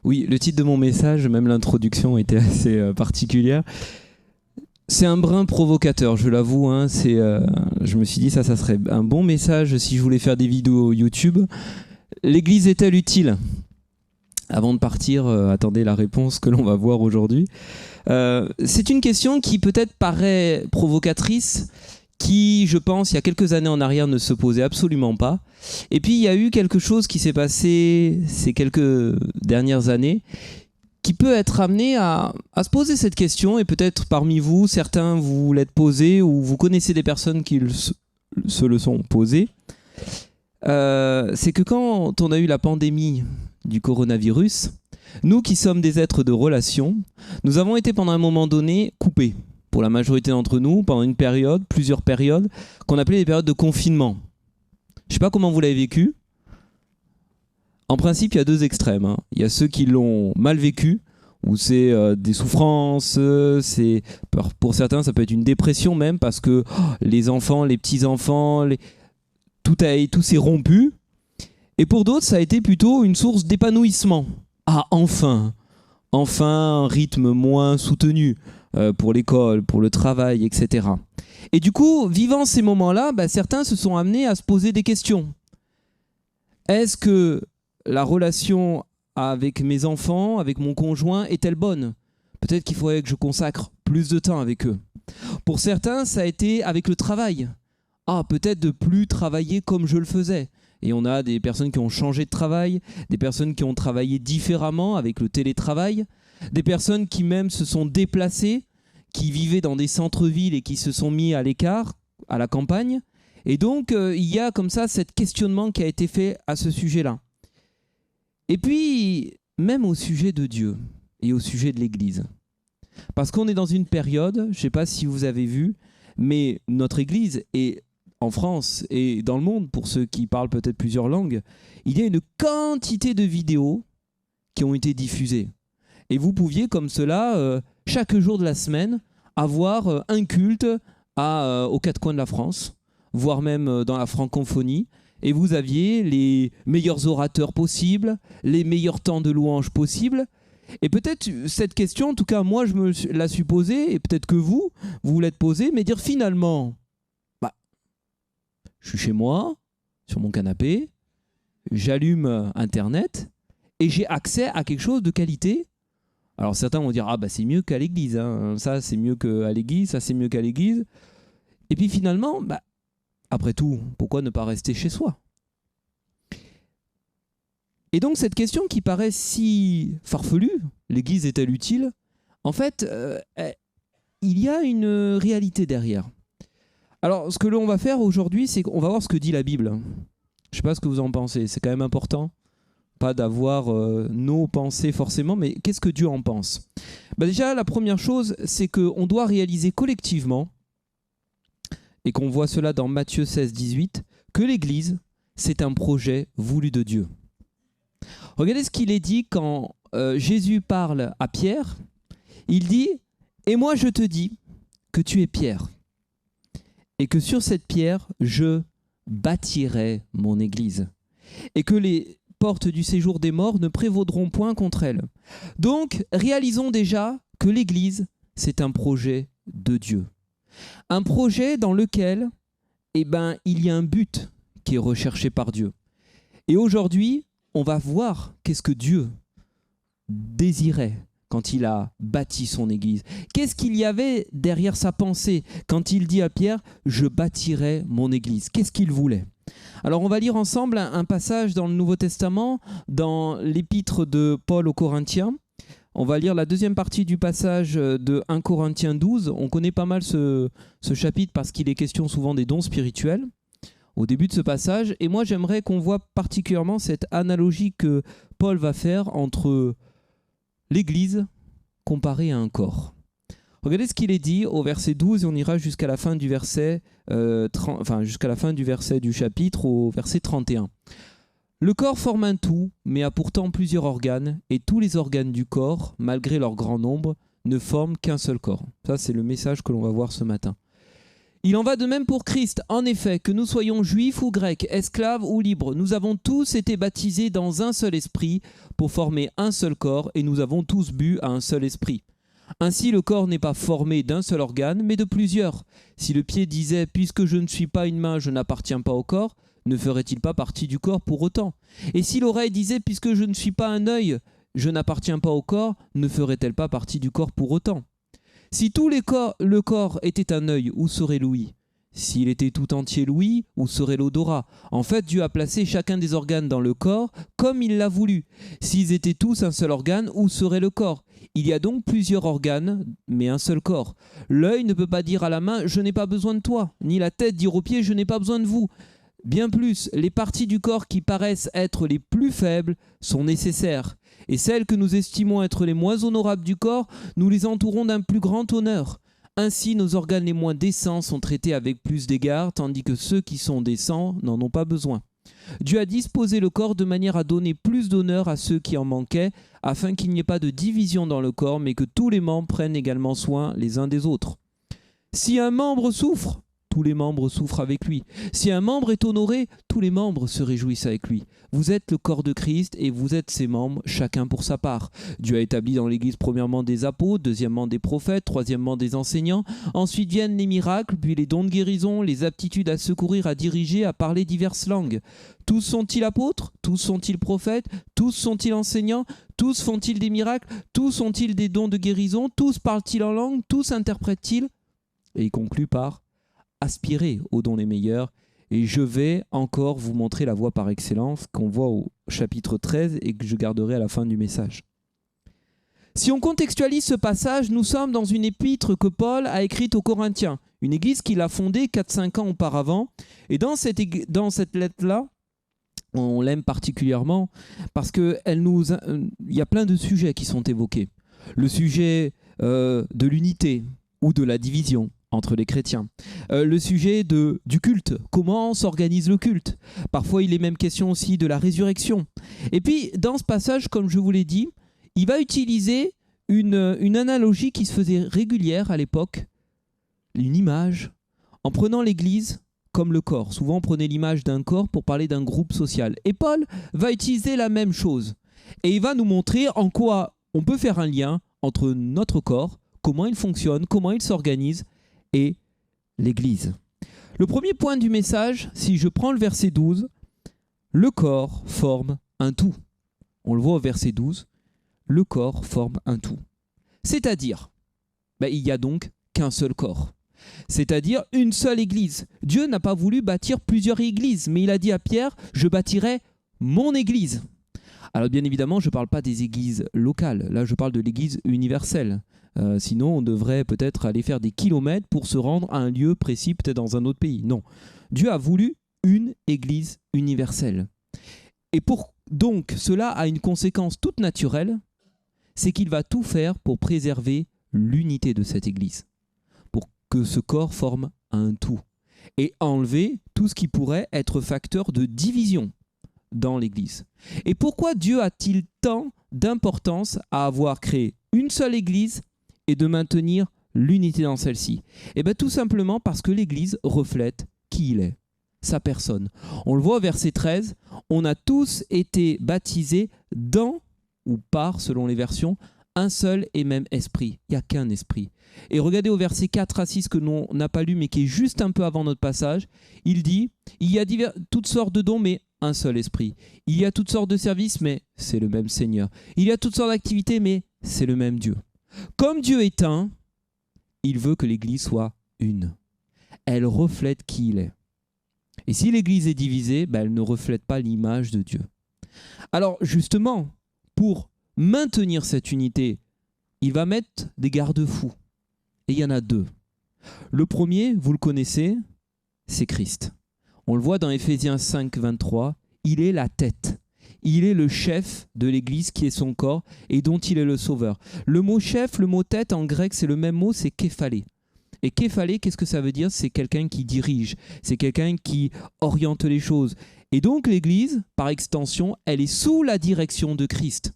Oui, le titre de mon message, même l'introduction était assez particulière. C'est un brin provocateur, je l'avoue. Hein, je me suis dit ça serait un bon message si je voulais faire des vidéos YouTube. L'Église est-elle utile? Avant de partir, attendez la réponse que l'on va voir aujourd'hui. C'est une question qui peut-être paraît provocatrice, qui, je pense, il y a quelques années en arrière ne se posait absolument pas. Et puis, il y a eu quelque chose qui s'est passé ces quelques dernières années qui peut être amené à se poser cette question. Et peut-être parmi vous, certains vous l'êtes posé ou vous connaissez des personnes qui se le sont posées. C'est que quand on a eu la pandémie du coronavirus, nous qui sommes des êtres de relation, nous avons été pendant un moment donné coupés, pour la majorité d'entre nous, pendant une période, plusieurs périodes, qu'on appelait des périodes de confinement. Je ne sais pas comment vous l'avez vécu. En principe, il y a deux extrêmes. Hein. Il y a ceux qui l'ont mal vécu, où c'est des souffrances, pour certains ça peut être une dépression même, parce que les enfants, les petits-enfants, tout s'est rompu. Et pour d'autres, ça a été plutôt une source d'épanouissement. Ah, enfin un rythme moins soutenu pour l'école, pour le travail, etc. Et du coup, vivant ces moments-là, certains se sont amenés à se poser des questions. Est-ce que la relation avec mes enfants, avec mon conjoint, est-elle bonne? Peut-être qu'il faudrait que je consacre plus de temps avec eux. Pour certains, ça a été avec le travail. Ah, peut-être de plus travailler comme je le faisais. Et on a des personnes qui ont changé de travail, des personnes qui ont travaillé différemment avec le télétravail, des personnes qui même se sont déplacées, qui vivaient dans des centres-villes et qui se sont mis à l'écart, à la campagne. Et donc, il y a comme ça cet questionnement qui a été fait à ce sujet-là. Et puis, même au sujet de Dieu et au sujet de l'Église. Parce qu'on est dans une période, je ne sais pas si vous avez vu, mais notre Église est en France et dans le monde, pour ceux qui parlent peut-être plusieurs langues, il y a une quantité de vidéos qui ont été diffusées. Et vous pouviez, comme cela, chaque jour de la semaine, avoir un culte aux quatre coins de la France, voire même dans la francophonie. Et vous aviez les meilleurs orateurs possibles, les meilleurs temps de louange possibles. Et peut-être cette question, en tout cas moi je me la suis posée, et peut-être que vous l'êtes posée, mais dire finalement, je suis chez moi, sur mon canapé, j'allume Internet et j'ai accès à quelque chose de qualité. Alors certains vont dire, c'est mieux qu'à l'église, hein. Ça c'est mieux qu'à l'église, ça c'est mieux qu'à l'église. Et puis finalement, après tout, pourquoi ne pas rester chez soi? Et donc cette question qui paraît si farfelue, l'église est-elle utile? En fait, il y a une réalité derrière. Alors, ce que l'on va faire aujourd'hui, c'est qu'on va voir ce que dit la Bible. Je ne sais pas ce que vous en pensez, c'est quand même important. Pas d'avoir nos pensées forcément, mais qu'est-ce que Dieu en pense? Déjà, la première chose, c'est qu'on doit réaliser collectivement, et qu'on voit cela dans Matthieu 16, 18, que l'Église, c'est un projet voulu de Dieu. Regardez ce qu'il est dit quand Jésus parle à Pierre. Il dit « Et moi je te dis que tu es Pierre. Et que sur cette pierre, je bâtirai mon église. Et que les portes du séjour des morts ne prévaudront point contre elle. » Donc, réalisons déjà que l'église, c'est un projet de Dieu. Un projet dans lequel, il y a un but qui est recherché par Dieu. Et aujourd'hui, on va voir qu'est-ce que Dieu désirait quand il a bâti son église. Qu'est-ce qu'il y avait derrière sa pensée quand il dit à Pierre « Je bâtirai mon église ». Qu'est-ce qu'il voulait? Alors on va lire ensemble un passage dans le Nouveau Testament, dans l'épître de Paul aux Corinthiens. On va lire la deuxième partie du passage de 1 Corinthiens 12. On connaît pas mal ce chapitre parce qu'il est question souvent des dons spirituels au début de ce passage. Et moi j'aimerais qu'on voit particulièrement cette analogie que Paul va faire entre l'Église comparée à un corps. Regardez ce qu'il est dit au verset 12 et on ira jusqu'à la fin du verset, jusqu'à la fin du verset du chapitre au verset 31. Le corps forme un tout, mais a pourtant plusieurs organes, et tous les organes du corps, malgré leur grand nombre, ne forment qu'un seul corps. Ça, c'est le message que l'on va voir ce matin. Il en va de même pour Christ. En effet, que nous soyons juifs ou grecs, esclaves ou libres, nous avons tous été baptisés dans un seul esprit pour former un seul corps et nous avons tous bu à un seul esprit. Ainsi, le corps n'est pas formé d'un seul organe, mais de plusieurs. Si le pied disait « Puisque je ne suis pas une main, je n'appartiens pas au corps », ne ferait-il pas partie du corps pour autant? Et si l'oreille disait « Puisque je ne suis pas un œil, je n'appartiens pas au corps », ne ferait-elle pas partie du corps pour autant? Si le corps était un œil, où serait l'ouïe? S'il était tout entier l'ouïe, où serait l'odorat? En fait, Dieu a placé chacun des organes dans le corps comme il l'a voulu. S'ils étaient tous un seul organe, où serait le corps? Il y a donc plusieurs organes, mais un seul corps. L'œil ne peut pas dire à la main « je n'ai pas besoin de toi », ni la tête dire aux pieds « je n'ai pas besoin de vous ». Bien plus, les parties du corps qui paraissent être les plus faibles sont nécessaires. Et celles que nous estimons être les moins honorables du corps, nous les entourons d'un plus grand honneur. Ainsi, nos organes les moins décents sont traités avec plus d'égard, tandis que ceux qui sont décents n'en ont pas besoin. Dieu a disposé le corps de manière à donner plus d'honneur à ceux qui en manquaient, afin qu'il n'y ait pas de division dans le corps, mais que tous les membres prennent également soin les uns des autres. Si un membre souffre, tous les membres souffrent avec lui. Si un membre est honoré, tous les membres se réjouissent avec lui. Vous êtes le corps de Christ et vous êtes ses membres, chacun pour sa part. Dieu a établi dans l'Église premièrement des apôtres, deuxièmement des prophètes, troisièmement des enseignants. Ensuite viennent les miracles, puis les dons de guérison, les aptitudes à secourir, à diriger, à parler diverses langues. Tous sont-ils apôtres? Tous sont-ils prophètes? Tous sont-ils enseignants? Tous font-ils des miracles? Tous ont-ils des dons de guérison? Tous parlent-ils en langue? Tous interprètent-ils? Et il conclut par aspirez aux dons les meilleurs. Et je vais encore vous montrer la voie par excellence qu'on voit au chapitre 13 et que je garderai à la fin du message. Si on contextualise ce passage, nous sommes dans une épître que Paul a écrite aux Corinthiens, une église qu'il a fondée 4-5 ans auparavant. Et dans cette lettre-là, on l'aime particulièrement parce qu'il y a plein de sujets qui sont évoqués. Le sujet de l'unité ou de la division entre les chrétiens. Le sujet du culte, comment s'organise le culte. Parfois, il est même question aussi de la résurrection. Et puis, dans ce passage, comme je vous l'ai dit, il va utiliser une analogie qui se faisait régulière à l'époque, une image, en prenant l'Église comme le corps. Souvent, on prenait l'image d'un corps pour parler d'un groupe social. Et Paul va utiliser la même chose. Et il va nous montrer en quoi on peut faire un lien entre notre corps, comment il fonctionne, comment il s'organise, et l'Église. Le premier point du message, si je prends le verset 12, le corps forme un tout. On le voit au verset 12, le corps forme un tout. C'est-à-dire, il n'y a donc qu'un seul corps. C'est-à-dire une seule Église. Dieu n'a pas voulu bâtir plusieurs églises, mais il a dit à Pierre, je bâtirai mon Église. Alors bien évidemment, je ne parle pas des églises locales, là je parle de l'Église universelle. Sinon, on devrait peut-être aller faire des kilomètres pour se rendre à un lieu précis, peut-être dans un autre pays. Non. Dieu a voulu une Église universelle. Et donc, cela a une conséquence toute naturelle, c'est qu'il va tout faire pour préserver l'unité de cette Église, pour que ce corps forme un tout, et enlever tout ce qui pourrait être facteur de division dans l'Église. Et pourquoi Dieu a-t-il tant d'importance à avoir créé une seule Église et de maintenir l'unité dans celle-ci? Eh bien tout simplement parce que l'Église reflète qui il est, sa personne. On le voit au verset 13, on a tous été baptisés dans, ou par, selon les versions, un seul et même esprit. Il n'y a qu'un esprit. Et regardez au verset 4 à 6 que l'on n'a pas lu mais qui est juste un peu avant notre passage, il dit, il y a toutes sortes de dons mais un seul esprit. Il y a toutes sortes de services mais c'est le même Seigneur. Il y a toutes sortes d'activités mais c'est le même Dieu. Comme Dieu est un, il veut que l'Église soit une. Elle reflète qui il est. Et si l'Église est divisée, elle ne reflète pas l'image de Dieu. Alors justement, pour maintenir cette unité, il va mettre des garde-fous. Et il y en a deux. Le premier, vous le connaissez, c'est Christ. On le voit dans Éphésiens 5, 23, il est la tête. Il est le chef de l'Église qui est son corps et dont il est le sauveur. Le mot chef, le mot tête en grec, c'est le même mot, c'est képhalé. Et képhalé, qu'est-ce que ça veut dire? C'est quelqu'un qui dirige, c'est quelqu'un qui oriente les choses. Et donc l'Église, par extension, elle est sous la direction de Christ.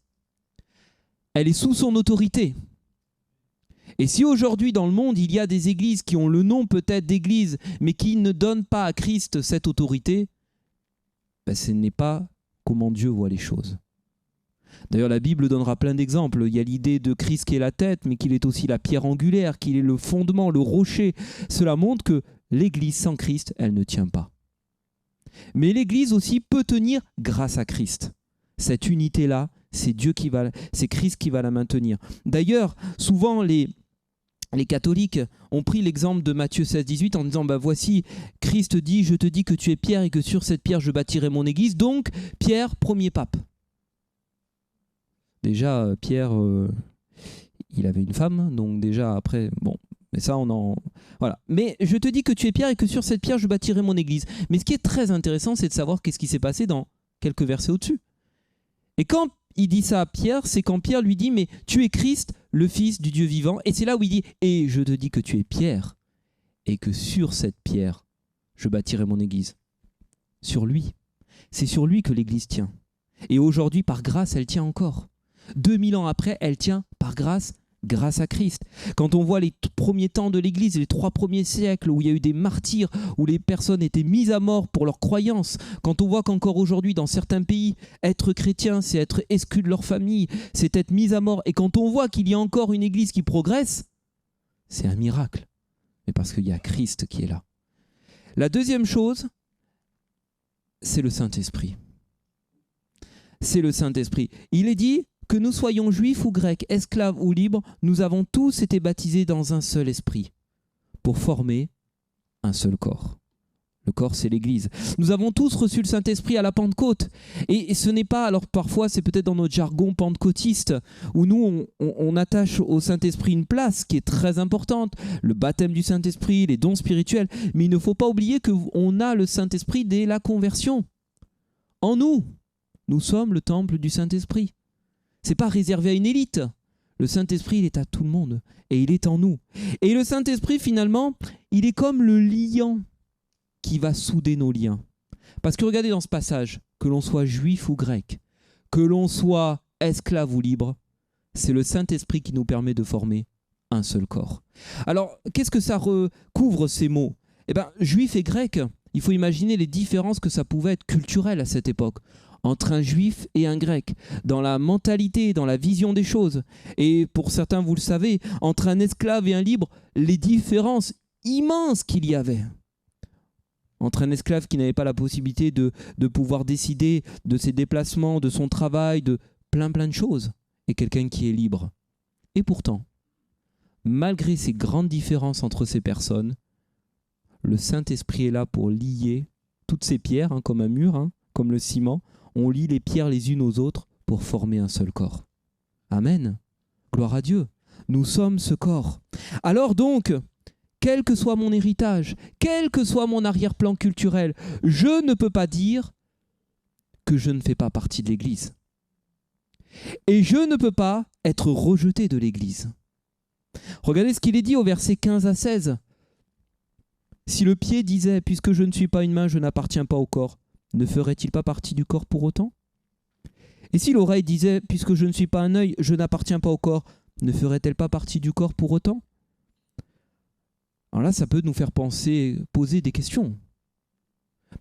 Elle est sous son autorité. Et si aujourd'hui dans le monde il y a des églises qui ont le nom peut-être d'église, mais qui ne donnent pas à Christ cette autorité, ce n'est pas comment Dieu voit les choses. D'ailleurs, la Bible donnera plein d'exemples. Il y a l'idée de Christ qui est la tête, mais qu'il est aussi la pierre angulaire, qu'il est le fondement, le rocher. Cela montre que l'Église sans Christ, elle ne tient pas. Mais l'Église aussi peut tenir grâce à Christ. Cette unité-là, c'est Christ qui va la maintenir. D'ailleurs, souvent les catholiques ont pris l'exemple de Matthieu 16-18 en disant voici, Christ dit, je te dis que tu es Pierre et que sur cette pierre je bâtirai mon église. Donc, Pierre, premier pape. Déjà, Pierre, il avait une femme, donc déjà après, bon, mais ça voilà. Mais je te dis que tu es Pierre et que sur cette pierre je bâtirai mon église. Mais ce qui est très intéressant, c'est de savoir qu'est-ce qui s'est passé dans quelques versets au-dessus. Et quand il dit ça à Pierre, c'est quand Pierre lui dit mais tu es Christ, le Fils du Dieu vivant. Et c'est là où il dit et je te dis que tu es Pierre et que sur cette pierre je bâtirai mon église. Sur lui. C'est sur lui que l'église tient. Et aujourd'hui, par grâce, elle tient encore. 2000 ans après, elle tient par grâce à Christ. Quand on voit les premiers temps de l'Église, les 3 premiers siècles où il y a eu des martyrs, où les personnes étaient mises à mort pour leur croyance, quand on voit qu'encore aujourd'hui dans certains pays, être chrétien, c'est être exclu de leur famille, c'est être mis à mort, et quand on voit qu'il y a encore une Église qui progresse, c'est un miracle. Mais parce qu'il y a Christ qui est là. La deuxième chose, c'est le Saint-Esprit. C'est le Saint-Esprit. Il est dit que nous soyons juifs ou grecs, esclaves ou libres, nous avons tous été baptisés dans un seul esprit pour former un seul corps. Le corps, c'est l'Église. Nous avons tous reçu le Saint-Esprit à la Pentecôte. Et ce n'est pas, alors parfois c'est peut-être dans notre jargon pentecôtiste, où nous on attache au Saint-Esprit une place qui est très importante, le baptême du Saint-Esprit, les dons spirituels, mais il ne faut pas oublier qu'on a le Saint-Esprit dès la conversion. En nous, nous sommes le temple du Saint-Esprit. Ce n'est pas réservé à une élite. Le Saint-Esprit, il est à tout le monde. Et il est en nous. Et le Saint-Esprit, finalement, il est comme le liant qui va souder nos liens. Parce que regardez dans ce passage, que l'on soit juif ou grec, que l'on soit esclave ou libre, c'est le Saint-Esprit qui nous permet de former un seul corps. Alors, qu'est-ce que ça recouvre ces mots ? Juif et grec, il faut imaginer les différences que ça pouvait être culturelles à cette époque, entre un juif et un grec, dans la mentalité, dans la vision des choses. Et pour certains, vous le savez, entre un esclave et un libre, les différences immenses qu'il y avait. Entre un esclave qui n'avait pas la possibilité de pouvoir décider de ses déplacements, de son travail, de plein de choses, et quelqu'un qui est libre. Et pourtant, malgré ces grandes différences entre ces personnes, le Saint-Esprit est là pour lier toutes ces pierres, comme un mur, comme le ciment. On lie les pierres les unes aux autres pour former un seul corps. Amen. Gloire à Dieu. Nous sommes ce corps. Alors donc, quel que soit mon héritage, quel que soit mon arrière-plan culturel, je ne peux pas dire que je ne fais pas partie de l'Église. Et je ne peux pas être rejeté de l'Église. Regardez ce qu'il est dit au verset 15 à 16. Si le pied disait « Puisque je ne suis pas une main, je n'appartiens pas au corps », ne ferait-il pas partie du corps pour autant ? Et si l'oreille disait « Puisque je ne suis pas un œil, je n'appartiens pas au corps », ne ferait-elle pas partie du corps pour autant ? Alors là, ça peut nous faire poser des questions.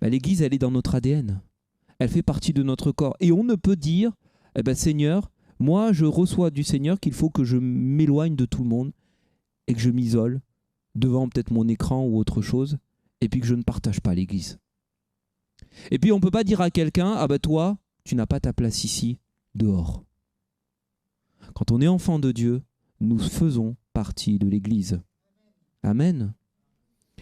L'Église, elle est dans notre ADN. Elle fait partie de notre corps. Et on ne peut dire « Seigneur, moi je reçois du Seigneur qu'il faut que je m'éloigne de tout le monde et que je m'isole devant peut-être mon écran ou autre chose et puis que je ne partage pas l'Église. » Et puis on ne peut pas dire à quelqu'un « toi, tu n'as pas ta place ici, dehors. » Quand on est enfant de Dieu, nous faisons partie de l'Église. Amen.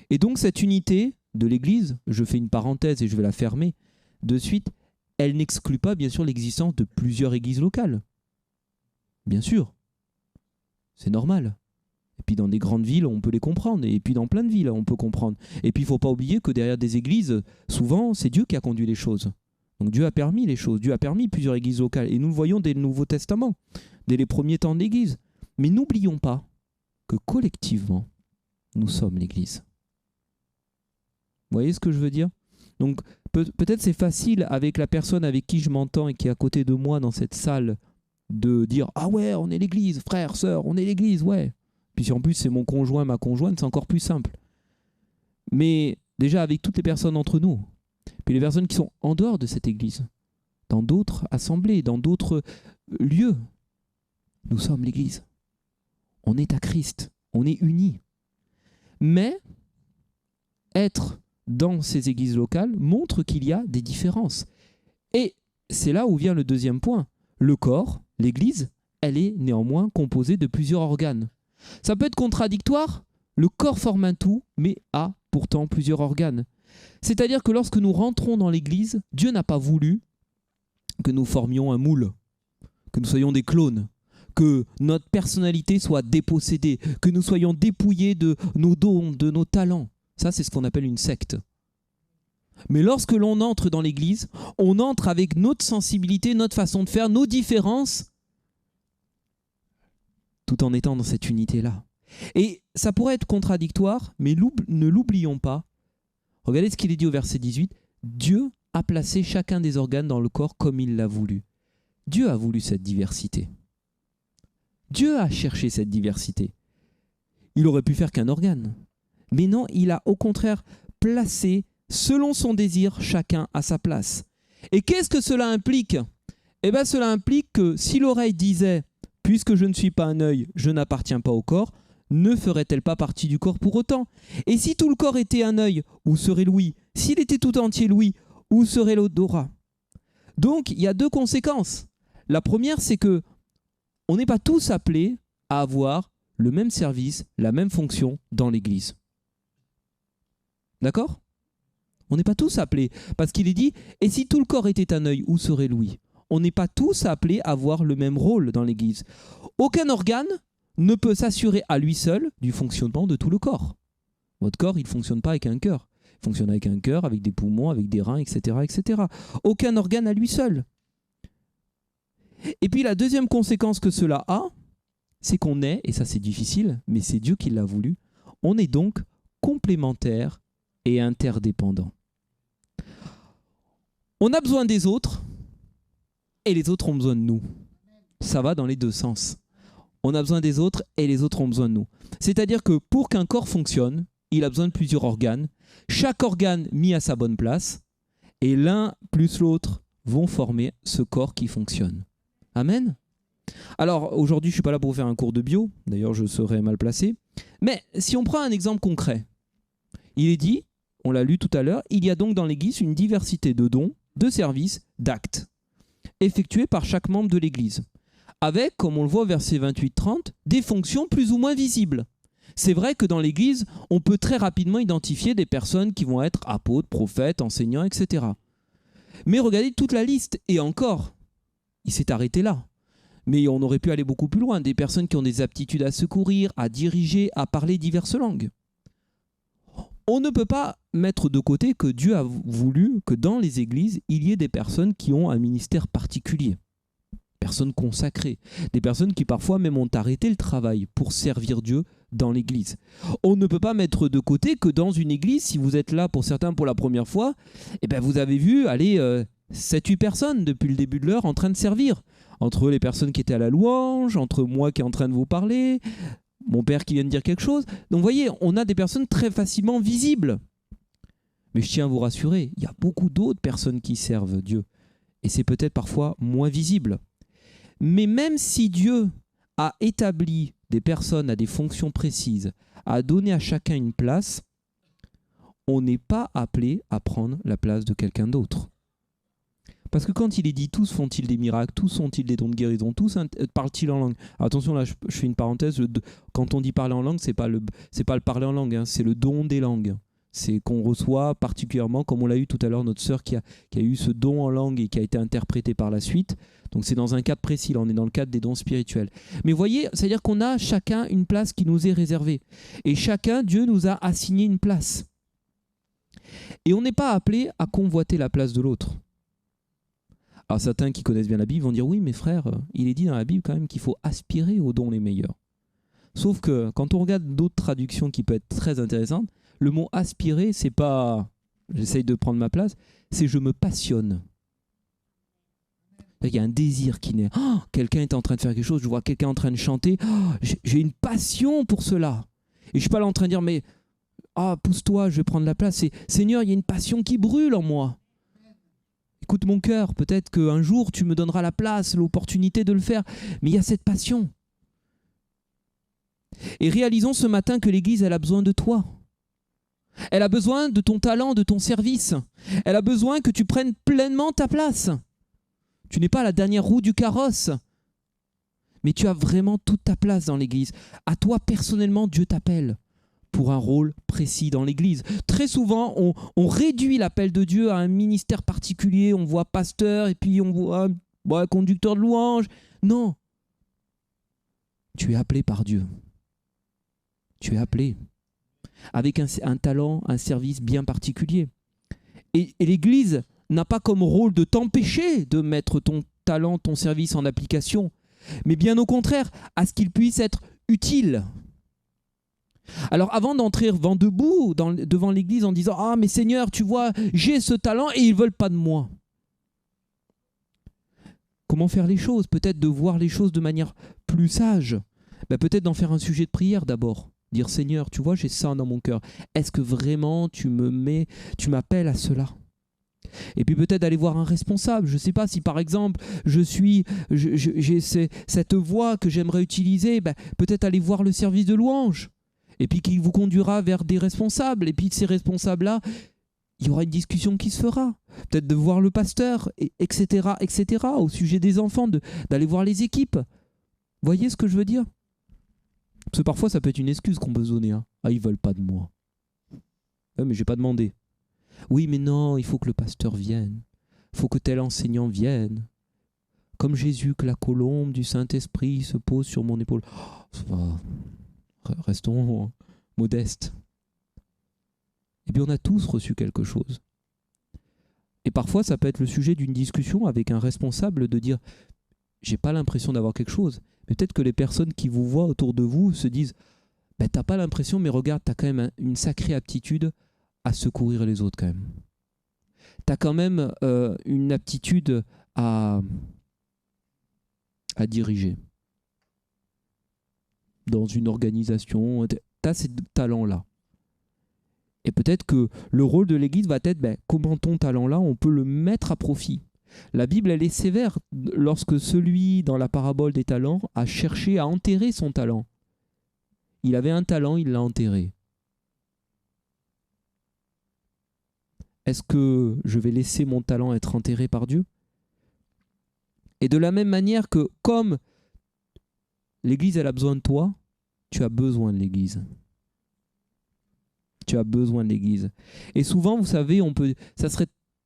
Et donc cette unité de l'Église, je fais une parenthèse et je vais la fermer de suite, elle n'exclut pas bien sûr l'existence de plusieurs églises locales. Bien sûr, c'est normal. Et puis dans des grandes villes, on peut les comprendre. Et puis dans plein de villes, on peut comprendre. Et puis il ne faut pas oublier que derrière des églises, souvent, c'est Dieu qui a conduit les choses. Donc Dieu a permis les choses. Dieu a permis plusieurs églises locales. Et nous le voyons dès le Nouveau Testament, dès les premiers temps de l'Église. Mais n'oublions pas que collectivement, nous sommes l'Église. Vous voyez ce que je veux dire ? Donc peut-être c'est facile avec la personne avec qui je m'entends et qui est à côté de moi dans cette salle de dire « Ah ouais, on est l'Église, frère, sœur, on est l'Église, ouais ». Puis si en plus c'est mon conjoint, ma conjointe, c'est encore plus simple. Mais déjà avec toutes les personnes entre nous, puis les personnes qui sont en dehors de cette église, dans d'autres assemblées, dans d'autres lieux, nous sommes l'église. On est à Christ, on est unis. Mais être dans ces églises locales montre qu'il y a des différences. Et c'est là où vient le deuxième point. Le corps, l'église, elle est néanmoins composée de plusieurs organes. Ça peut être contradictoire, le corps forme un tout, mais a pourtant plusieurs organes. C'est-à-dire que lorsque nous rentrons dans l'église, Dieu n'a pas voulu que nous formions un moule, que nous soyons des clones, que notre personnalité soit dépossédée, que nous soyons dépouillés de nos dons, de nos talents. Ça, c'est ce qu'on appelle une secte. Mais lorsque l'on entre dans l'église, on entre avec notre sensibilité, notre façon de faire, nos différences, tout en étant dans cette unité-là. Et ça pourrait être contradictoire, mais ne l'oublions pas. Regardez ce qu'il est dit au verset 18. Dieu a placé chacun des organes dans le corps comme il l'a voulu. Dieu a voulu cette diversité. Dieu a cherché cette diversité. Il aurait pu faire qu'un organe. Mais non, il a au contraire placé, selon son désir, chacun à sa place. Et qu'est-ce que cela implique ? Eh bien, cela implique que si l'oreille disait « Puisque je ne suis pas un œil, je n'appartiens pas au corps », ne ferait-elle pas partie du corps pour autant ? Et si tout le corps était un œil, où serait l'ouïe ? S'il était tout entier l'ouïe, où serait l'odorat ? Donc, il y a deux conséquences. La première, c'est que on n'est pas tous appelés à avoir le même service, la même fonction dans l'Église. D'accord ? On n'est pas tous appelés, parce qu'il est dit « Et si tout le corps était un œil, où serait l'ouïe ?» On n'est pas tous appelés à avoir le même rôle dans l'Église. Aucun organe ne peut s'assurer à lui seul du fonctionnement de tout le corps. Votre corps, il ne fonctionne pas avec un cœur. Il fonctionne avec un cœur, avec des poumons, avec des reins, etc., etc. Aucun organe à lui seul. Et puis la deuxième conséquence que cela a, c'est qu'on est, et ça c'est difficile, mais c'est Dieu qui l'a voulu, on est donc complémentaires et interdépendants. On a besoin des autres, et les autres ont besoin de nous. Ça va dans les deux sens. On a besoin des autres, et les autres ont besoin de nous. C'est-à-dire que pour qu'un corps fonctionne, il a besoin de plusieurs organes, chaque organe mis à sa bonne place, et l'un plus l'autre vont former ce corps qui fonctionne. Amen. Alors aujourd'hui je ne suis pas là pour faire un cours de bio, d'ailleurs je serais mal placé, mais si on prend un exemple concret, il est dit, on l'a lu tout à l'heure, il y a donc dans l'Église une diversité de dons, de services, d'actes, effectués par chaque membre de l'Église, avec, comme on le voit au verset 28-30, des fonctions plus ou moins visibles. C'est vrai que dans l'Église, on peut très rapidement identifier des personnes qui vont être apôtres, prophètes, enseignants, etc. Mais regardez toute la liste, et encore, il s'est arrêté là. Mais on aurait pu aller beaucoup plus loin. Des personnes qui ont des aptitudes à secourir, à diriger, à parler diverses langues. On ne peut pas mettre de côté que Dieu a voulu que dans les églises, il y ait des personnes qui ont un ministère particulier. Personnes consacrées. Des personnes qui parfois même ont arrêté le travail pour servir Dieu dans l'église. On ne peut pas mettre de côté que dans une église, si vous êtes là pour certains pour la première fois, eh ben vous avez vu aller 7-8 personnes depuis le début de l'heure en train de servir. Entre les personnes qui étaient à la louange, entre moi qui est en train de vous parler, mon père qui vient de dire quelque chose. Donc vous voyez, on a des personnes très facilement visibles. Mais je tiens à vous rassurer, il y a beaucoup d'autres personnes qui servent Dieu. Et c'est peut-être parfois moins visible. Mais même si Dieu a établi des personnes à des fonctions précises, a donné à chacun une place, on n'est pas appelé à prendre la place de quelqu'un d'autre. Parce que quand il est dit « tous font-ils des miracles, tous ont-ils des dons de guérison, tous parlent-ils en langue ?» Alors attention, là je fais une parenthèse, quand on dit parler en langue, c'est pas le parler en langue, hein, c'est le don des langues. C'est qu'on reçoit particulièrement, comme on l'a eu tout à l'heure, notre sœur qui a eu ce don en langue et qui a été interprété par la suite. Donc c'est dans un cadre précis, là on est dans le cadre des dons spirituels. Mais vous voyez, c'est-à-dire qu'on a chacun une place qui nous est réservée. Et chacun, Dieu nous a assigné une place. Et on n'est pas appelé à convoiter la place de l'autre. Alors certains qui connaissent bien la Bible vont dire « Oui, mes frères, il est dit dans la Bible quand même qu'il faut aspirer aux dons les meilleurs. » Sauf que quand on regarde d'autres traductions qui peuvent être très intéressantes, le mot « aspirer », c'est pas « j'essaye de prendre ma place », c'est « je me passionne ». Il y a un désir qui naît. Oh, quelqu'un est en train de faire quelque chose, je vois quelqu'un en train de chanter. Oh, j'ai une passion pour cela. Et je ne suis pas là en train de dire, mais pousse-toi, je vais prendre la place. C'est Seigneur, il y a une passion qui brûle en moi. Écoute mon cœur, peut-être qu'un jour tu me donneras la place, l'opportunité de le faire. Mais il y a cette passion. Et réalisons ce matin que l'Église, elle a besoin de toi. Elle a besoin de ton talent, de ton service. Elle a besoin que tu prennes pleinement ta place. Tu n'es pas la dernière roue du carrosse, mais tu as vraiment toute ta place dans l'Église. À toi, personnellement, Dieu t'appelle pour un rôle précis dans l'Église. Très souvent, on réduit l'appel de Dieu à un ministère particulier. On voit pasteur et puis on voit conducteur de louange. Non. Tu es appelé par Dieu. Tu es appelé avec un talent, un service bien particulier. Et l'Église n'a pas comme rôle de t'empêcher de mettre ton talent, ton service en application, mais bien au contraire, à ce qu'il puisse être utile. Alors avant d'entrer vent debout devant l'Église en disant « Ah mais Seigneur, tu vois, j'ai ce talent et ils ne veulent pas de moi ». Comment faire les choses? Peut-être de voir les choses de manière plus sage. Peut-être d'en faire un sujet de prière d'abord. Dire « Seigneur, tu vois, j'ai ça dans mon cœur. Est-ce que vraiment tu m'appelles à cela ?» Et puis peut-être aller voir un responsable. Je ne sais pas si par exemple j'ai cette voix que j'aimerais utiliser, peut-être aller voir le service de louange. Et puis qui vous conduira vers des responsables. Et puis de ces responsables-là, il y aura une discussion qui se fera. Peut-être de voir le pasteur, etc., au sujet des enfants, d'aller voir les équipes. Voyez ce que je veux dire? Parce que parfois, ça peut être une excuse qu'on peut se donner. Ah, ils ne veulent pas de moi. Mais je n'ai pas demandé. Oui, mais non, il faut que le pasteur vienne. Il faut que tel enseignant vienne. Comme Jésus, que la colombe du Saint-Esprit se pose sur mon épaule. Restons modestes. Et puis on a tous reçu quelque chose. Et parfois, ça peut être le sujet d'une discussion avec un responsable de dire « J'ai pas l'impression d'avoir quelque chose ». Mais peut-être que les personnes qui vous voient autour de vous se disent « T'as pas l'impression, mais regarde, t'as quand même une sacrée aptitude à secourir les autres quand même. T'as quand même une aptitude à diriger. Dans une organisation, t'as ces talents-là. » Et peut-être que le rôle de l'Église va être comment ton talent-là, on peut le mettre à profit. La Bible, elle est sévère lorsque celui, dans la parabole des talents, a cherché à enterrer son talent. Il avait un talent, il l'a enterré. Est-ce que je vais laisser mon talent être enterré par Dieu? Et de la même manière que, comme l'Église, elle a besoin de toi, tu as besoin de l'Église. Tu as besoin de l'Église. Et souvent, vous savez,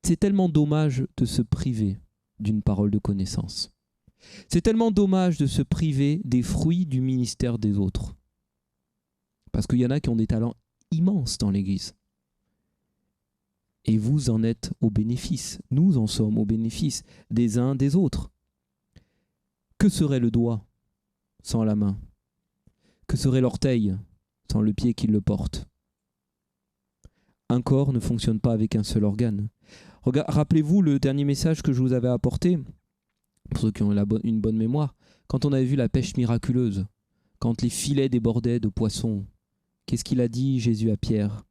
c'est tellement dommage de se priver d'une parole de connaissance. C'est tellement dommage de se priver des fruits du ministère des autres. Parce qu'il y en a qui ont des talents immenses dans l'Église. Et vous en êtes au bénéfice. Nous en sommes au bénéfice des uns des autres. Que serait le doigt sans la main? Que serait l'orteil sans le pied qui le porte? Un corps ne fonctionne pas avec un seul organe. Rappelez-vous le dernier message que je vous avais apporté, pour ceux qui ont une bonne mémoire, quand on avait vu la pêche miraculeuse, quand les filets débordaient de poissons. Qu'est-ce qu'il a dit Jésus à Pierre?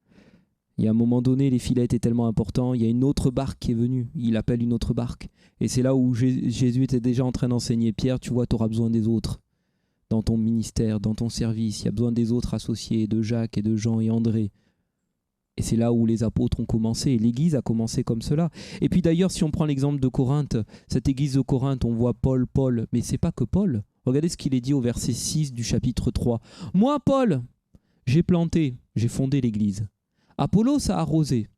Il y a un moment donné, les filets étaient tellement importants, il y a une autre barque qui est venue, il appelle une autre barque. Et c'est là où Jésus était déjà en train d'enseigner. Pierre, tu vois, tu auras besoin des autres. Dans ton ministère, dans ton service, il y a besoin des autres associés, de Jacques et de Jean et André. Et c'est là où les apôtres ont commencé, et l'Église a commencé comme cela. Et puis d'ailleurs, si on prend l'exemple de Corinthe, cette Église de Corinthe, on voit Paul, mais c'est pas que Paul. Regardez ce qu'il est dit au verset 6 du chapitre 3. « Moi, Paul, j'ai planté, j'ai fondé l'Église. Apollos a arrosé.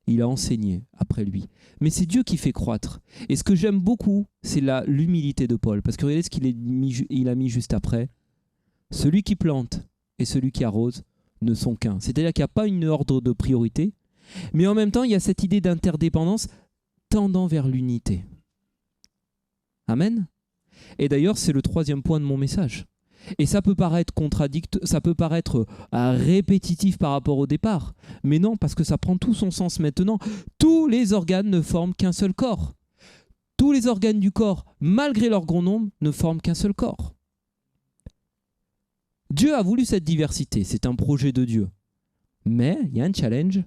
Il a enseigné après lui. Mais c'est Dieu qui fait croître. » Et ce que j'aime beaucoup, c'est l'humilité de Paul. Parce que regardez ce qu'il a mis juste après. « Celui qui plante et celui qui arrose ne sont qu'un. » C'est-à-dire qu'il n'y a pas une ordre de priorité, mais en même temps, il y a cette idée d'interdépendance tendant vers l'unité. Amen. Et d'ailleurs, c'est le troisième point de mon message. Et ça peut paraître ça peut paraître répétitif par rapport au départ, mais non, parce que ça prend tout son sens maintenant. Tous les organes ne forment qu'un seul corps. Tous les organes du corps, malgré leur grand nombre, ne forment qu'un seul corps. Dieu a voulu cette diversité, c'est un projet de Dieu. Mais il y a un challenge,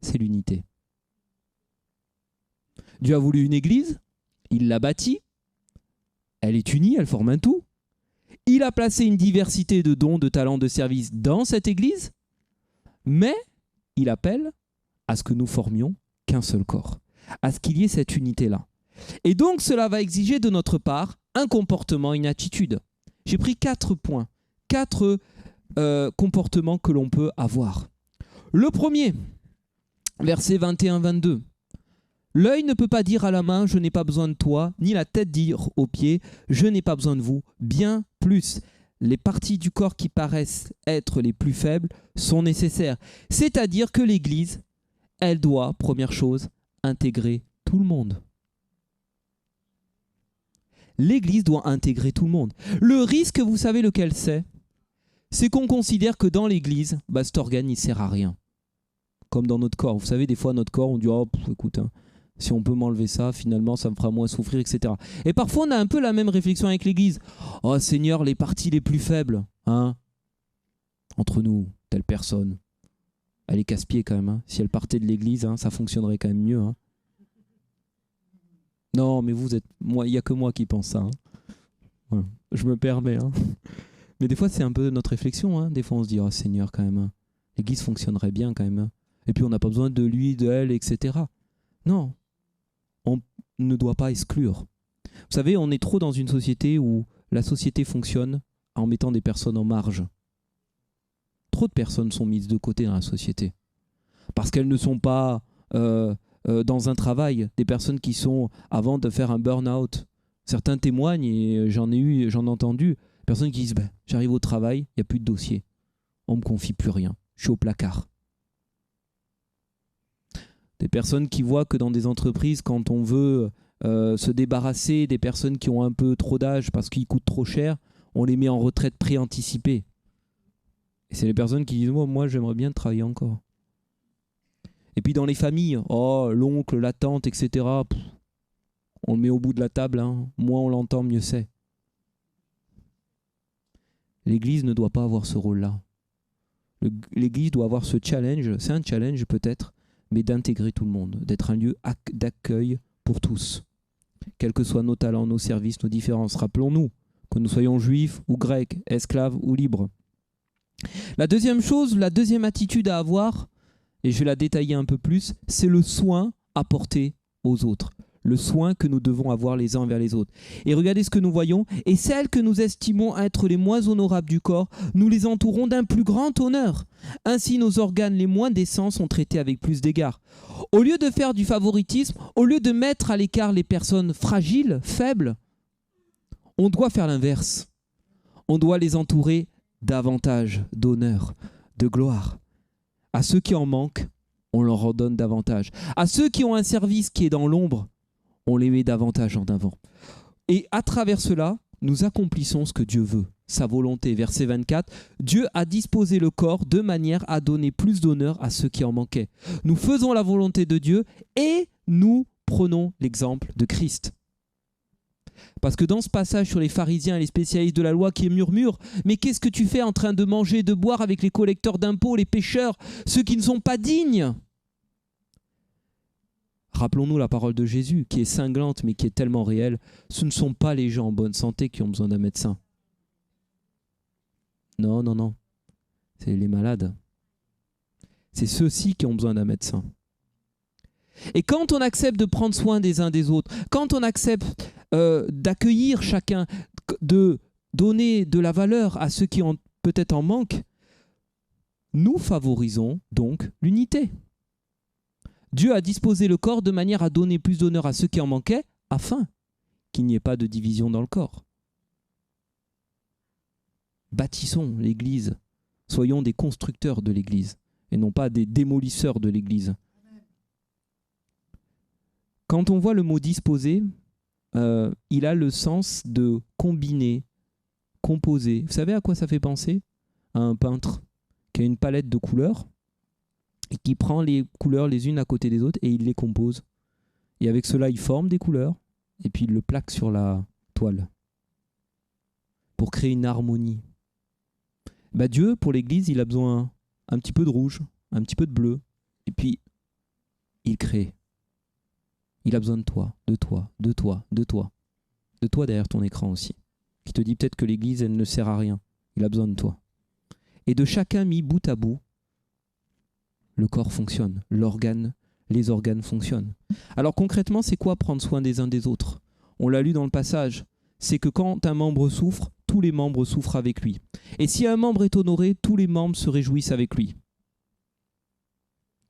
c'est l'unité. Dieu a voulu une église, il l'a bâtie, elle est unie, elle forme un tout. Il a placé une diversité de dons, de talents, de services dans cette église, mais il appelle à ce que nous formions qu'un seul corps, à ce qu'il y ait cette unité-là. Et donc cela va exiger de notre part un comportement, une attitude. J'ai pris 4 points, 4 comportements que l'on peut avoir. Le premier, versets 21-22. L'œil ne peut pas dire à la main « je n'ai pas besoin de toi », ni la tête dire aux pieds « je n'ai pas besoin de vous ». Bien plus, les parties du corps qui paraissent être les plus faibles sont nécessaires. C'est-à-dire que l'Église, elle doit, première chose, intégrer tout le monde. L'Église doit intégrer tout le monde. Le risque, vous savez lequel c'est qu'on considère que dans l'Église, cet organe, il ne sert à rien. Comme dans notre corps. Vous savez, des fois, notre corps, on dit « oh, écoute, si on peut m'enlever ça, finalement, ça me fera moins souffrir, etc. » Et parfois, on a un peu la même réflexion avec l'Église. « Oh Seigneur, les parties les plus faibles, entre nous, telle personne, elle est casse-pied quand même. Si elle partait de l'Église, ça fonctionnerait quand même mieux. » Non, mais vous êtes... il n'y a que moi qui pense ça. Voilà. Je me permets. Mais des fois, c'est un peu notre réflexion. Des fois, on se dit « oh Seigneur, quand même, l'Église fonctionnerait bien quand même. » Et puis, on n'a pas besoin de lui, de elle, etc. Non, on ne doit pas exclure. Vous savez, on est trop dans une société où la société fonctionne en mettant des personnes en marge. Trop de personnes sont mises de côté dans la société. Parce qu'elles ne sont pas dans un travail. Des personnes qui sont, avant de faire un burn-out, certains témoignent, et j'en ai entendu, personnes qui disent j'arrive au travail, il n'y a plus de dossier. On ne me confie plus rien. Je suis au placard. Des personnes qui voient que dans des entreprises, quand on veut se débarrasser des personnes qui ont un peu trop d'âge parce qu'ils coûtent trop cher, on les met en retraite pré-anticipée. Et c'est les personnes qui disent moi j'aimerais bien travailler encore. Et puis dans les familles, l'oncle, la tante, etc. On le met au bout de la table, moins on l'entend, mieux c'est. L'Église ne doit pas avoir ce rôle-là. L'Église doit avoir ce challenge, c'est un challenge peut-être, mais d'intégrer tout le monde, d'être un lieu d'accueil pour tous. Quels que soient nos talents, nos services, nos différences. Rappelons-nous que nous soyons juifs ou grecs, esclaves ou libres. La deuxième chose, la deuxième attitude à avoir, et je vais la détailler un peu plus, c'est le soin apporté aux autres. Le soin que nous devons avoir les uns envers les autres. Et regardez ce que nous voyons. Et celles que nous estimons être les moins honorables du corps, nous les entourons d'un plus grand honneur. Ainsi, nos organes les moins décents sont traités avec plus d'égard. Au lieu de faire du favoritisme, au lieu de mettre à l'écart les personnes fragiles, faibles, on doit faire l'inverse. On doit les entourer davantage d'honneur, de gloire. À ceux qui en manquent, on leur en donne davantage. À ceux qui ont un service qui est dans l'ombre, on les met davantage en avant. Et à travers cela, nous accomplissons ce que Dieu veut, sa volonté. Verset 24, Dieu a disposé le corps de manière à donner plus d'honneur à ceux qui en manquaient. Nous faisons la volonté de Dieu et nous prenons l'exemple de Christ. Parce que dans ce passage sur les pharisiens et les spécialistes de la loi qui murmurent « Mais qu'est-ce que tu fais en train de manger et de boire avec les collecteurs d'impôts, les pécheurs, ceux qui ne sont pas dignes ?» Rappelons-nous la parole de Jésus, qui est cinglante, mais qui est tellement réelle. Ce ne sont pas les gens en bonne santé qui ont besoin d'un médecin. Non, non, non. C'est les malades. C'est ceux-ci qui ont besoin d'un médecin. Et quand on accepte de prendre soin des uns des autres, quand on accepte d'accueillir chacun, de donner de la valeur à ceux qui ont peut-être en manque, nous favorisons donc l'unité. Dieu a disposé le corps de manière à donner plus d'honneur à ceux qui en manquaient, afin qu'il n'y ait pas de division dans le corps. Bâtissons l'Église, soyons des constructeurs de l'Église, et non pas des démolisseurs de l'Église. Quand on voit le mot « disposer », il a le sens de combiner, composer. Vous savez à quoi ça fait penser? À un peintre qui a une palette de couleurs et qui prend les couleurs les unes à côté des autres et il les compose. Et avec cela, il forme des couleurs et puis il le plaque sur la toile pour créer une harmonie. Bah Dieu, pour l'Église, il a besoin un petit peu de rouge, un petit peu de bleu, et puis il crée. Il a besoin de toi, de toi, de toi, de toi. De toi derrière ton écran aussi, qui te dit peut-être que l'Église, elle ne sert à rien. Il a besoin de toi. Et de chacun mis bout à bout, le corps fonctionne, les organes fonctionnent. Alors concrètement, c'est quoi prendre soin des uns des autres? On l'a lu dans le passage. C'est que quand un membre souffre, tous les membres souffrent avec lui. Et si un membre est honoré, tous les membres se réjouissent avec lui.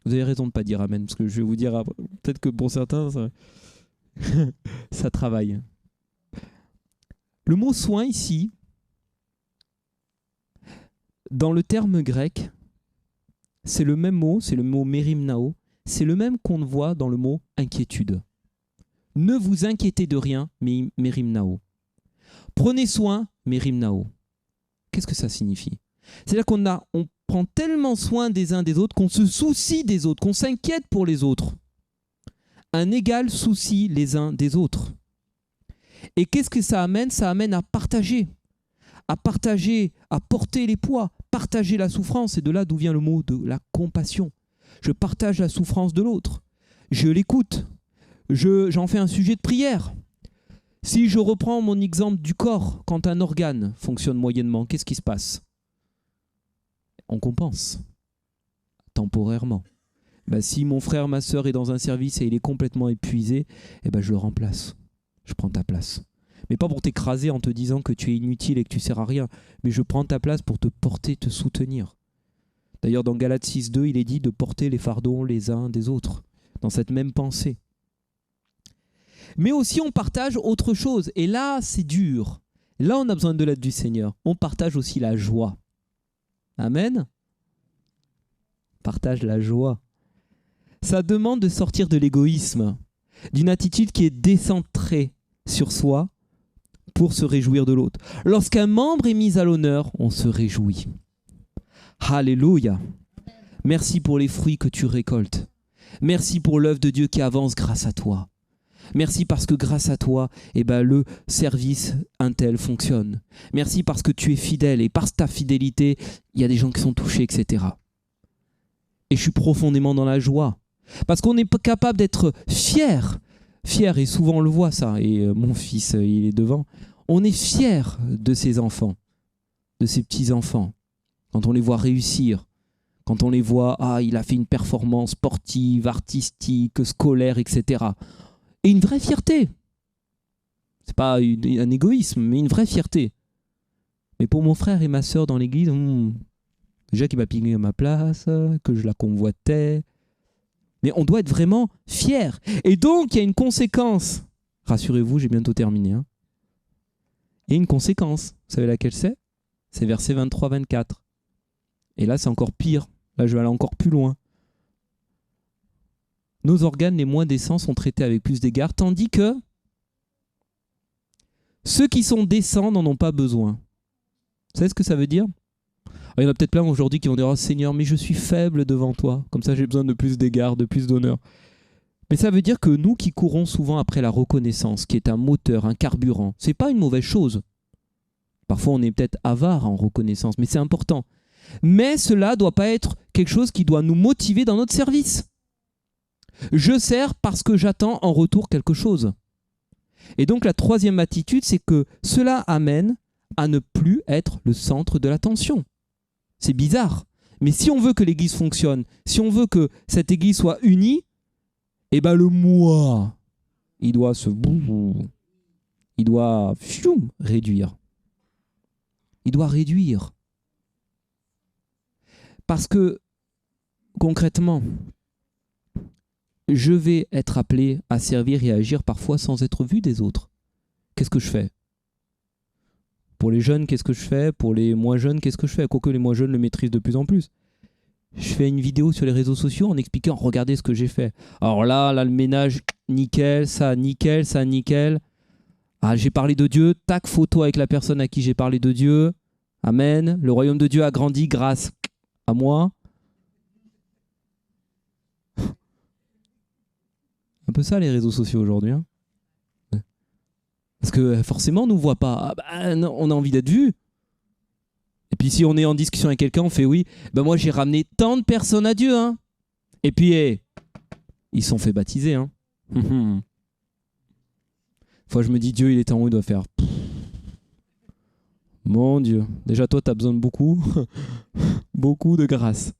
Vous avez raison de ne pas dire amen, parce que je vais vous dire, peut-être que pour certains, ça travaille. Le mot soin ici, dans le terme grec, c'est le même mot, c'est le mot mérimnao, c'est le même qu'on voit dans le mot inquiétude. Ne vous inquiétez de rien, mérimnao. Prenez soin, mérimnao. Qu'est-ce que ça signifie? C'est-à-dire on prend tellement soin des uns des autres qu'on se soucie des autres, qu'on s'inquiète pour les autres. Un égal souci les uns des autres. Et qu'est-ce que ça amène? Ça amène à partager, à porter les poids, partager la souffrance. C'est de là d'où vient le mot de la compassion. Je partage la souffrance de l'autre. Je l'écoute. J'en fais un sujet de prière. Si je reprends mon exemple du corps, quand un organe fonctionne moyennement, qu'est-ce qui se passe? On compense, temporairement. Si mon frère, ma sœur est dans un service et il est complètement épuisé, je le remplace. Je prends ta place. Mais pas pour t'écraser en te disant que tu es inutile et que tu sers à rien, mais je prends ta place pour te porter, te soutenir. D'ailleurs, dans Galates 6.2, il est dit de porter les fardeaux les uns des autres, dans cette même pensée. Mais aussi, on partage autre chose. Et là, c'est dur. Là, on a besoin de l'aide du Seigneur. On partage aussi la joie. Amen. Partage la joie. Ça demande de sortir de l'égoïsme, d'une attitude qui est décentrée sur soi pour se réjouir de l'autre. Lorsqu'un membre est mis à l'honneur, on se réjouit. Alléluia. Merci pour les fruits que tu récoltes. Merci pour l'œuvre de Dieu qui avance grâce à toi. Merci parce que grâce à toi, le service Intel fonctionne. Merci parce que tu es fidèle et par ta fidélité, il y a des gens qui sont touchés, etc. Et je suis profondément dans la joie. Parce qu'on est capable d'être fier. Fier, et souvent on le voit ça, et mon fils, il est devant. On est fier de ses enfants, de ses petits-enfants. Quand on les voit réussir, quand on les voit, il a fait une performance sportive, artistique, scolaire, etc. Et une vraie fierté. C'est pas un égoïsme, mais une vraie fierté. Mais pour mon frère et ma sœur dans l'église, déjà qu'il m'a pigné à ma place, que je la convoitais. Mais on doit être vraiment fier. Et donc, il y a une conséquence. Rassurez-vous, j'ai bientôt terminé. Il y a une conséquence. Vous savez laquelle c'est? C'est versets 23-24. Et là, c'est encore pire. Là, je vais aller encore plus loin. Nos organes les moins décents sont traités avec plus d'égard, tandis que ceux qui sont décents n'en ont pas besoin. Vous savez ce que ça veut dire? Il y en a peut-être plein aujourd'hui qui vont dire « Oh Seigneur, mais je suis faible devant toi. Comme ça, j'ai besoin de plus d'égard, de plus d'honneur. » Mais ça veut dire que nous qui courons souvent après la reconnaissance, qui est un moteur, un carburant, c'est pas une mauvaise chose. Parfois, on est peut-être avare en reconnaissance, mais c'est important. Mais cela ne doit pas être quelque chose qui doit nous motiver dans notre service. Je sers parce que j'attends en retour quelque chose. Et donc la troisième attitude, c'est que cela amène à ne plus être le centre de l'attention. C'est bizarre. Mais si on veut que l'Église fonctionne, si on veut que cette Église soit unie, le moi, il doit réduire. Il doit réduire. Parce que, concrètement, je vais être appelé à servir et à agir parfois sans être vu des autres. Qu'est-ce que je fais? Pour les jeunes, qu'est-ce que je fais? Pour les moins jeunes, qu'est-ce que je fais? Quoique les moins jeunes le maîtrisent de plus en plus. Je fais une vidéo sur les réseaux sociaux en expliquant, regardez ce que j'ai fait. Alors là, le ménage, nickel, ça, nickel, ça, nickel. J'ai parlé de Dieu, tac, photo avec la personne à qui j'ai parlé de Dieu. Amen. Le royaume de Dieu a grandi grâce à moi. Un peu ça les réseaux sociaux aujourd'hui. Parce que forcément, on ne nous voit pas. Ah bah, non, on a envie d'être vu. Et puis si on est en discussion avec quelqu'un, on fait oui. Ben moi, j'ai ramené tant de personnes à Dieu. Hein. Et puis, ils se sont fait baptiser. Hein. Fois, je me dis, Dieu, il est en haut, il doit faire... Mon Dieu. Déjà, toi, tu as besoin de beaucoup, beaucoup de grâce.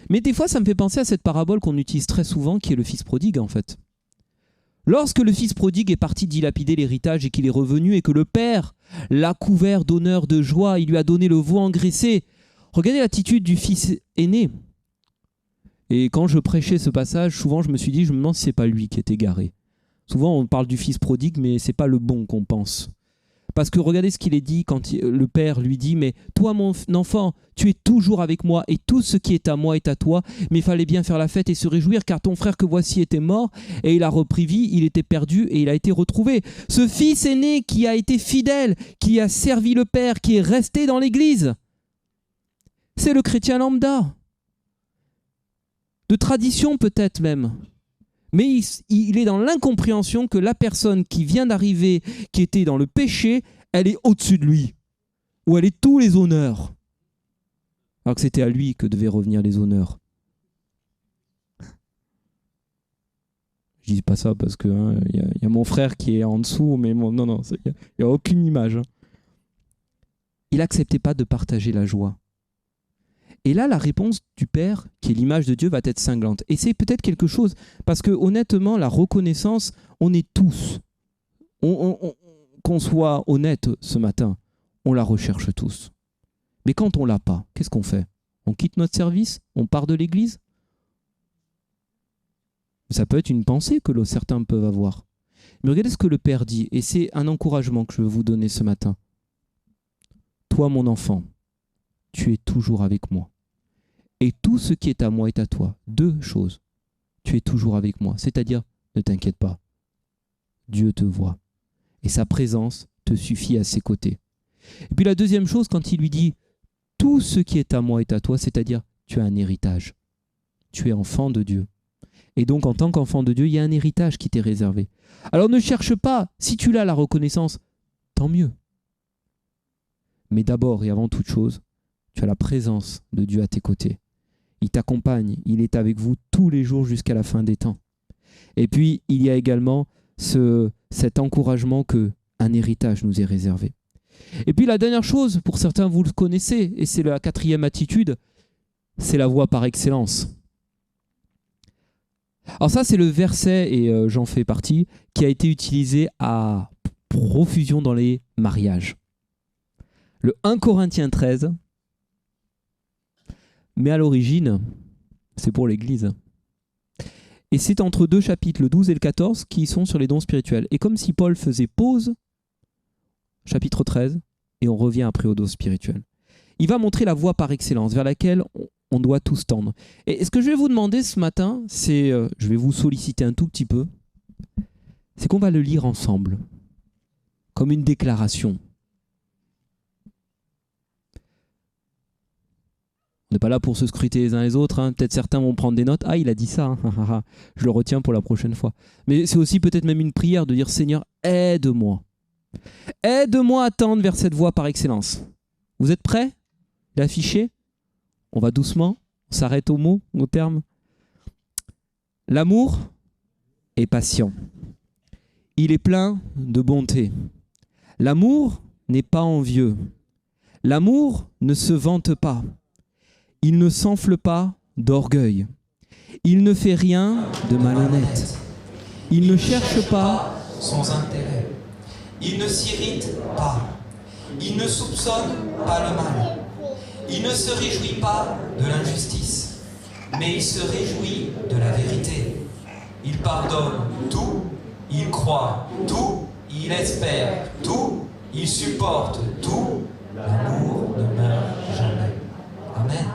Mais des fois, ça me fait penser à cette parabole qu'on utilise très souvent, qui est le fils prodigue, en fait. Lorsque le fils prodigue est parti dilapider l'héritage et qu'il est revenu et que le père l'a couvert d'honneur, de joie, il lui a donné le veau engraissé. Regardez l'attitude du fils aîné. Et quand je prêchais ce passage, souvent je me suis dit, je me demande si c'est pas lui qui est égaré. Souvent on parle du fils prodigue, mais c'est pas le bon qu'on pense. Parce que regardez ce qu'il est dit quand le père lui dit « Mais toi mon enfant, tu es toujours avec moi et tout ce qui est à moi est à toi. Mais il fallait bien faire la fête et se réjouir car ton frère que voici était mort et il a repris vie, il était perdu et il a été retrouvé. » Ce fils aîné qui a été fidèle, qui a servi le père, qui est resté dans l'église, c'est le chrétien lambda. De tradition peut-être même. Mais il est dans l'incompréhension que la personne qui vient d'arriver, qui était dans le péché, elle est au-dessus de lui. Ou elle est tous les honneurs. Alors que c'était à lui que devaient revenir les honneurs. Je dis pas ça parce que y a mon frère qui est en dessous, mais non, il n'y a aucune image. Hein. Il n'acceptait pas de partager la joie. Et là, la réponse du Père, qui est l'image de Dieu, va être cinglante. Et c'est peut-être quelque chose, parce que honnêtement, la reconnaissance, on est tous, qu'on soit honnête ce matin, on la recherche tous. Mais quand on l'a pas, qu'est-ce qu'on fait? On quitte notre service? On part de l'église? Ça peut être une pensée que certains peuvent avoir. Mais regardez ce que le Père dit, et c'est un encouragement que je veux vous donner ce matin. Toi, mon enfant, tu es toujours avec moi. Et tout ce qui est à moi est à toi. Deux choses. Tu es toujours avec moi. C'est-à-dire, ne t'inquiète pas. Dieu te voit. Et sa présence te suffit à ses côtés. Et puis la deuxième chose, quand il lui dit, tout ce qui est à moi est à toi, c'est-à-dire, tu as un héritage. Tu es enfant de Dieu. Et donc, en tant qu'enfant de Dieu, il y a un héritage qui t'est réservé. Alors ne cherche pas, si tu l'as la reconnaissance, tant mieux. Mais d'abord et avant toute chose, tu as la présence de Dieu à tes côtés. Il t'accompagne, il est avec vous tous les jours jusqu'à la fin des temps. Et puis, il y a également cet encouragement qu'un héritage nous est réservé. Et puis la dernière chose, pour certains vous le connaissez, et c'est la quatrième attitude, c'est la voie par excellence. Alors ça, c'est le verset, et j'en fais partie, qui a été utilisé à profusion dans les mariages. Le 1 Corinthiens 13, mais à l'origine, c'est pour l'Église. Et c'est entre deux chapitres, le 12 et le 14, qui sont sur les dons spirituels. Et comme si Paul faisait pause, chapitre 13, et on revient après aux dons spirituels. Il va montrer la voie par excellence, vers laquelle on doit tous tendre. Et ce que je vais vous demander ce matin, c'est, je vais vous solliciter un tout petit peu, c'est qu'on va le lire ensemble, comme une déclaration. On n'est pas là pour se scruter les uns les autres. Hein. Peut-être certains vont prendre des notes. Ah, il a dit ça. Hein. Je le retiens pour la prochaine fois. Mais c'est aussi peut-être même une prière de dire « Seigneur, aide-moi. Aide-moi à tendre vers cette voie par excellence. » Vous êtes prêts? L'afficher? On va doucement. On s'arrête au mot, au terme. L'amour est patient. Il est plein de bonté. L'amour n'est pas envieux. L'amour ne se vante pas. Il ne s'enfle pas d'orgueil. Il ne fait rien de malhonnête. Il ne cherche pas son intérêt. Il ne s'irrite pas. Il ne soupçonne pas le mal. Il ne se réjouit pas de l'injustice, mais il se réjouit de la vérité. Il pardonne tout, il croit tout, il espère tout, il supporte tout. L'amour ne meurt jamais. Amen.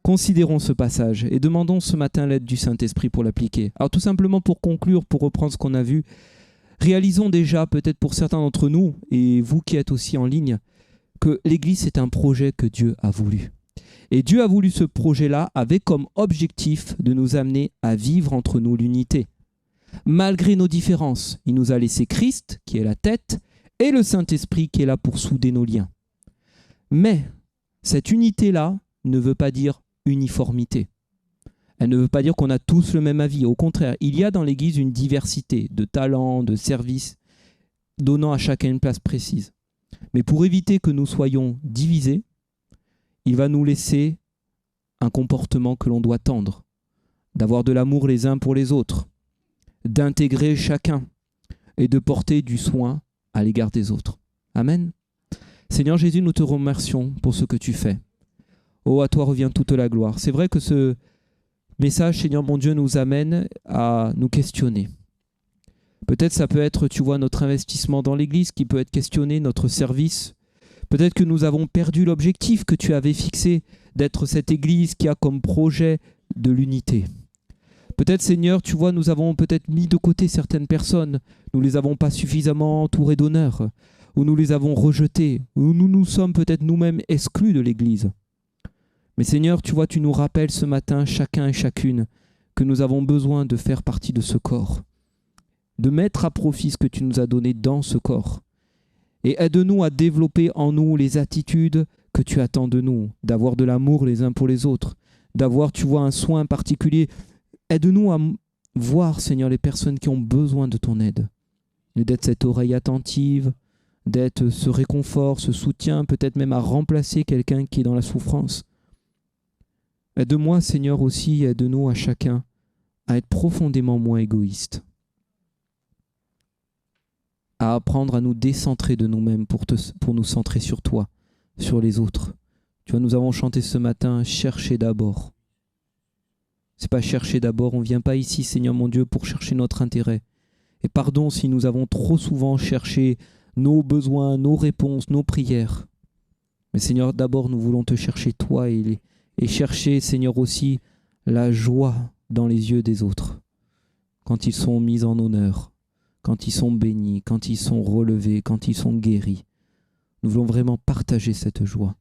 Considérons ce passage et demandons ce matin l'aide du Saint-Esprit pour l'appliquer. Alors tout simplement pour conclure, pour reprendre ce qu'on a vu, réalisons déjà, peut-être pour certains d'entre nous, et vous qui êtes aussi en ligne, que l'Église c'est un projet que Dieu a voulu. Et Dieu a voulu ce projet-là avec comme objectif de nous amener à vivre entre nous l'unité. Malgré nos différences, il nous a laissé Christ, qui est la tête, et le Saint-Esprit qui est là pour souder nos liens. Mais cette unité-là ne veut pas dire uniformité. Elle ne veut pas dire qu'on a tous le même avis. Au contraire, il y a dans l'Église une diversité de talents, de services, donnant à chacun une place précise. Mais pour éviter que nous soyons divisés, il va nous laisser un comportement que l'on doit tendre, d'avoir de l'amour les uns pour les autres, d'intégrer chacun et de porter du soin à l'égard des autres. Amen. Seigneur Jésus, nous te remercions pour ce que tu fais. Oh, à toi revient toute la gloire. C'est vrai que ce message, Seigneur mon Dieu, nous amène à nous questionner. Peut-être ça peut être, tu vois, notre investissement dans l'Église qui peut être questionné, notre service. Peut-être que nous avons perdu l'objectif que tu avais fixé d'être cette Église qui a comme projet de l'unité. Peut-être, Seigneur, tu vois, nous avons peut-être mis de côté certaines personnes. Nous ne les avons pas suffisamment entourées d'honneur, ou nous les avons rejetées, ou nous nous sommes peut-être nous-mêmes exclus de l'Église. Mais Seigneur, tu vois, tu nous rappelles ce matin, chacun et chacune, que nous avons besoin de faire partie de ce corps, de mettre à profit ce que tu nous as donné dans ce corps. Et aide-nous à développer en nous les attitudes que tu attends de nous, d'avoir de l'amour les uns pour les autres, d'avoir, tu vois, un soin particulier. Aide-nous à voir, Seigneur, les personnes qui ont besoin de ton aide, et d'être cette oreille attentive, d'être ce réconfort, ce soutien, peut-être même à remplacer quelqu'un qui est dans la souffrance. Aide-moi, Seigneur, aussi, aide-nous à chacun à être profondément moins égoïste, à apprendre à nous décentrer de nous-mêmes pour nous centrer sur toi, sur les autres. Tu vois, nous avons chanté ce matin « Chercher d'abord ». C'est pas chercher d'abord, on ne vient pas ici, Seigneur mon Dieu, pour chercher notre intérêt. Et pardon si nous avons trop souvent cherché nos besoins, nos réponses, nos prières. Mais Seigneur, d'abord nous voulons te chercher toi et chercher, Seigneur, aussi la joie dans les yeux des autres, quand ils sont mis en honneur, quand ils sont bénis, quand ils sont relevés, quand ils sont guéris. Nous voulons vraiment partager cette joie.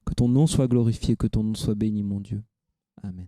Que ton nom soit glorifié, que ton nom soit béni, mon Dieu. Amen.